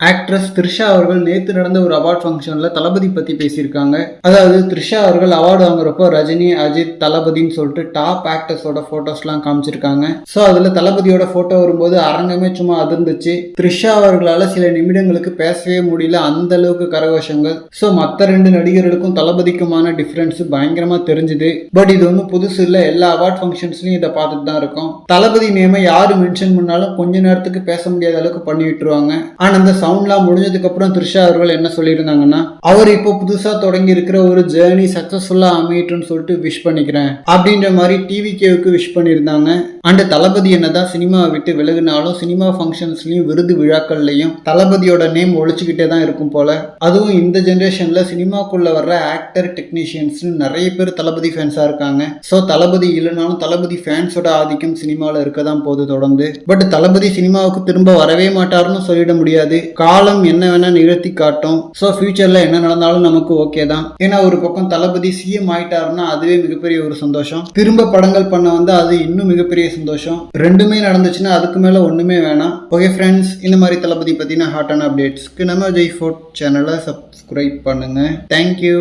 Actress Trisha அவர்கள் நேத்து நடந்த ஒரு அவார்ட் ஃபங்க்ஷன்ல தளபதி பத்தி பேசியிருக்காங்க. அதாவது த்ரிஷா அவர்கள் அவார்டு வாங்குறப்போ ரஜினி, அஜித், தளபதின்னு சொல்லிட்டு டாப் ஆக்டர்ஸோட போட்டோஸ்லாம் காமிச்சிருக்காங்க. ஸோ அதுல தளபதியோட போட்டோ வரும்போது அரங்கமே சும்மா அதிர்ந்துச்சு. த்ரிஷா அவர்களால சில நிமிடங்களுக்கு பேசவே முடியல, அந்த அளவுக்கு கரகோஷங்கள். ஸோ மற்ற ரெண்டு நடிகர்களுக்கும் தளபதிக்குமான டிஃபரன்ஸ் பயங்கரமா தெரிஞ்சுது. பட் இது ஒன்றும் புதுசு இல்லை, எல்லா அவார்ட் ஃபங்க்ஷன்ஸ்லயும் இதை பார்த்துட்டு தான் இருக்கோம். தளபதி நேமை யாரு மென்ஷன் பண்ணாலும் கொஞ்ச நேரத்துக்கு பேச முடியாத அளவுக்கு பண்ணி விட்டுருவாங்க. ஆனா அந்த சவுண்ட்லாம் முடிஞ்சதுக்கு அப்புறம் த்ரிஷா அவர்கள் என்ன சொல்லியிருந்தாங்கன்னா, அவர் இப்போ புதுசா தொடங்கி இருக்கிற ஒரு ஜேர்னி சக்சஸ்ஃபுல்லா அமையட்டும்னு சொல்லிட்டு விஷ் பண்ணிக்கிறேன் அப்படின்ற மாதிரி டிவிகேவுக்கு விஷ் பண்ணியிருந்தாங்க. அண்ட் தளபதி என்னதான் சினிமாவை விட்டு விலகினாலும் சினிமா ஃபங்க்ஷன்ஸ்லயும் விருது விழாக்கள்லையும் தளபதியோட நேம் ஒழிச்சுக்கிட்டே தான் இருக்கும் போல. அதுவும் இந்த ஜென்ரேஷன்ல சினிமாக்குள்ள வர்ற ஆக்டர், டெக்னீஷியன்ஸ் நிறைய பேர் தளபதி ஃபேன்ஸா இருக்காங்க. ஸோ தளபதி இல்லைனாலும் தளபதி ஃபேன்ஸோட ஆதிக்கம் சினிமாவில் இருக்க தான் போகுது தொடர்ந்து. பட் தளபதி சினிமாவுக்கு திரும்ப வரவே மாட்டாருன்னு சொல்லிட முடியாது. காலம் என்ன வேணா நிகழ்த்தி காட்டும். ஸோ ஃபியூச்சர்ல என்ன நடந்தாலும் நமக்கு ஓகே தான். ஏன்னா ஒரு பக்கம் தளபதி சிஎம் ஆயிட்டாருன்னா அதுவே மிகப்பெரிய ஒரு சந்தோஷம். திரும்ப படங்கள் பண்ண வந்து அது இன்னும் மிகப்பெரிய சந்தோஷம். ரெண்டுமே நடந்துச்சுன்னா அதுக்கு மேல ஒண்ணுமே வேணாம். ஓகே ஃப்ரெண்ட்ஸ், இந்த மாதிரி தளபதி பத்தின ஹாட்டான அப்டேட்ஸ்க்கு நம்ம ஜெய் ஃபோர்ட் சேனலை சப்ஸ்கிரைப் பண்ணுங்க. தேங்க்யூ.